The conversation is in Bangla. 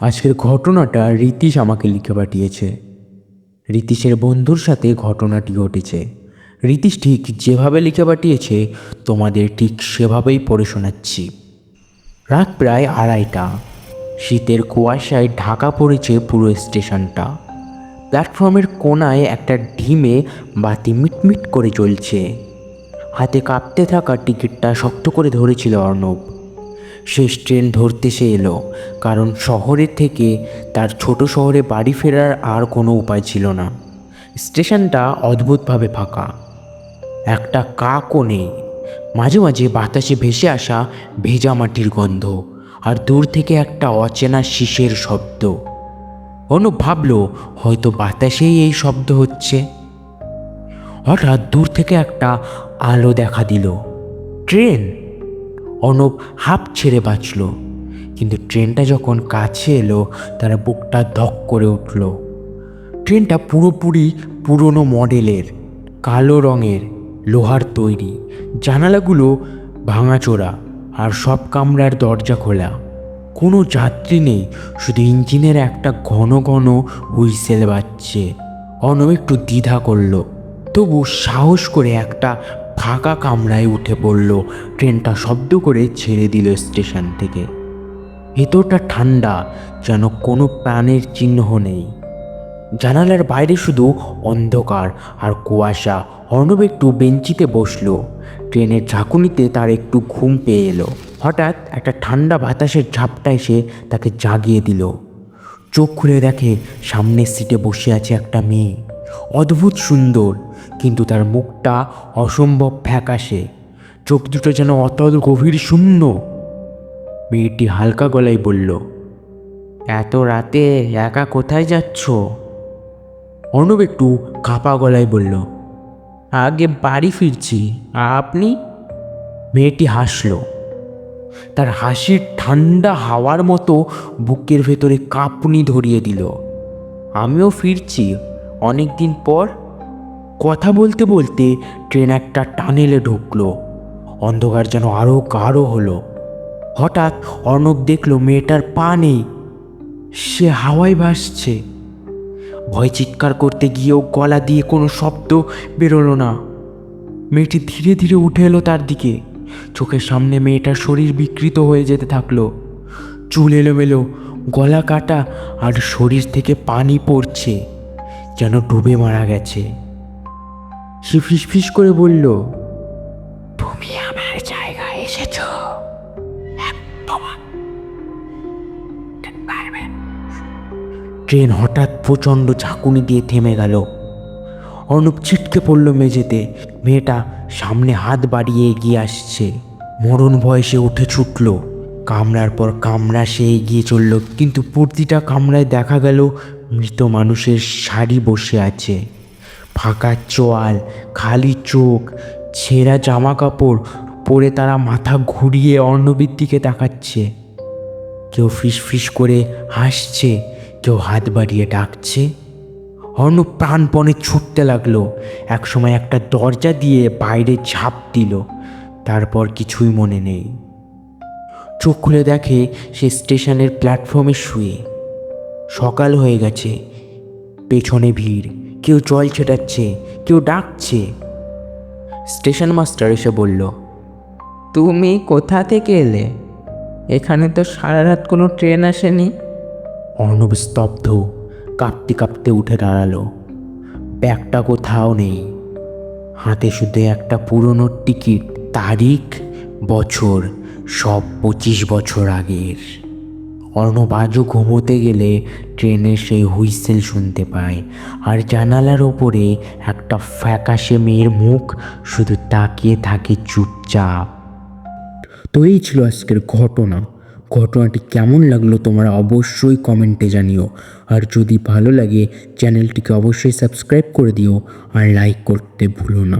আজকের ঘটনাটা রীতিশ আমাকে লিখে পাঠিয়েছে। রীতিশের বন্ধুর সাথে ঘটনাটি ঘটেছে। রীতিশ ঠিক যেভাবে লিখে পাঠিয়েছে তোমাদের ঠিক সেভাবেই পড়ে শোনাচ্ছি। রাত প্রায় 2:30। শীতের কুয়াশায় ঢাকা পড়েছে পুরো স্টেশনটা। প্ল্যাটফর্মের কোনায় একটা ডিমে বাতি মিটমিট করে জ্বলছে। হাতে কাঁপতে থাকা টিকিটটা শক্ত করে ধরেছিল অর্ণব। শেষ ট্রেন ধরতে সে এলো, কারণ শহরের থেকে তার ছোট শহরে বাড়ি ফেরার আর কোনো উপায় ছিল না। স্টেশনটা অদ্ভুতভাবে ফাঁকা, একটা কাকও নেই। মাঝে মাঝে বাতাসে ভেসে আসা ভেজা মাটির গন্ধ, আর দূর থেকে একটা অচেনা শিসের শব্দ। অনুপ ভাবল হয়তো বাতাসেই এই শব্দ হচ্ছে। হঠাৎ দূর থেকে একটা আলো দেখা দিল। ট্রেন! অনুপ হাঁপ ছেড়ে বাঁচল, কিন্তু ট্রেনটা যখন কাছে এলো তার বুকটা ধক করে উঠল। ট্রেনটা পুরোপুরি পুরনো মডেলের, কালো রঙের, লোহার তৈরি। জানালাগুলো ভাঙাচোরা, আর সব কামরার দরজা খোলা। কোনো যাত্রী নেই, শুধু ইঞ্জিনের একটা ঘন ঘন হুইসেল বাজছে। অনুপ একটু দ্বিধা করল, তবু সাহস করে একটা ফাঁকা কামরায় উঠে পড়ল। ট্রেনটা শব্দ করে ছেড়ে দিল স্টেশন থেকে। ভেতরটা ঠান্ডা, যেন কোনো প্রাণের চিহ্ন নেই। জানালার বাইরে শুধু অন্ধকার আর কুয়াশা। অর্ণব একটু বেঞ্চিতে বসলো। ট্রেনের ঝাঁকুনিতে তার একটু ঘুম পেয়ে এলো। হঠাৎ একটা ঠান্ডা বাতাসের ঝাপটা এসে তাকে জাগিয়ে দিল। চোখ খুলে দেখে সামনের সিটে বসে আছে একটা মেয়ে। অদ্ভুত সুন্দর, কিন্তু তার মুখটা অসম্ভব ফ্যাকাশে। চোখ দুটো যেন অতল গভীর শূন্য। মেয়েটি হালকা গলায় বলল, এত রাতে একা কোথায় যাচ্ছ? অর্ণব একটু কাঁপা গলায় বলল, আগে বাড়ি ফিরছি। আপনি? মেয়েটি হাসল। তার হাসির ঠান্ডা হাওয়ার মতো বুকের ভেতরে কাঁপুনি ধরিয়ে দিল। আমিও ফিরছি, অনেক দিন পর। কথা বলতে বলতে ট্রেন একটা টানেলে ঢুকলো। অন্ধকার যেন আরও গাঢ় হলো। হঠাৎ অর্ণব দেখল মেয়েটার পা নেই, সে হাওয়ায় ভাসছে। ভয় চিৎকার করতে গিয়েও গলা দিয়ে কোনো শব্দ বেরোলো না। মেয়েটি ধীরে ধীরে উঠে এলো তার দিকে। চোখের সামনে মেয়েটার শরীর বিকৃত হয়ে যেতে থাকলো। চুল এলোমেলো, গলা কাটা, আর শরীর থেকে পানি পড়ছে, যেন ডুবে মারা গেছে। সে ফিসফিস করে বলল, তুমি আমার জায়গায় এসেছ। ট্রেন হঠাৎ প্রচণ্ড ঝাঁকুনি দিয়ে থেমে গেল। অর্ণব ছিটকে পড়ল মেঝেতে। মেয়েটা সামনে হাত বাড়িয়ে এগিয়ে আসছে। মরণ ভয়ে সে উঠে ছুটল। কামরার পর কামরা সে এগিয়ে চলল, কিন্তু প্রতিটা কামরায় দেখা গেল মৃত মানুষের সারি বসে আছে। ফাঁকা চোয়াল, খালি চোখ, ছেঁড়া জামা কাপড় পরে তারা মাথা ঘুরিয়ে অর্ণবের দিকে তাকাচ্ছে। কেউ ফিস করে হাসছে, কেউ হাত বাড়িয়ে ডাকছে। অর্ণব প্রাণপণে ছুটতে লাগলো। একসময় একটা দরজা দিয়ে বাইরে ঝাঁপ দিল। তারপর কিছুই মনে নেই। চোখ খুলে দেখে সে স্টেশনের প্ল্যাটফর্মে শুয়ে। সকাল হয়ে গেছে। পেছনে ভিড়, কেউ জল ছেটাচ্ছে, কেউ ডাকছে। স্টেশন মাস্টার এসে বলল, তুমি কোথা থেকে এলে? এখানে তো সারা রাত কোনো ট্রেন আসেনি। অর্ণব স্তব্ধ, কাঁপতে কাঁপতে উঠে দাঁড়ালো। ব্যাগটা কোথাও নেই, হাতে শুধু একটা পুরনো টিকিট, তারিখ, বছর, সব 25 বছর আগের। অর্ণব আজও ঘুমোতে গেলে ট্রেনের সেই হুইসেল শুনতে পায়, আর জানালার ওপরে একটা ফ্যাকাশে মেয়ের মুখ শুধু তাকিয়ে থাকে চুপচাপ। তো এই ছিল আজকের ঘটনাটি কেমন লাগলো তোমরা অবশ্যই কমেন্টে জানিও। আর যদি ভালো লাগে চ্যানেলটিকে অবশ্যই সাবস্ক্রাইব করে দিও, আর লাইক করতে ভুলো না।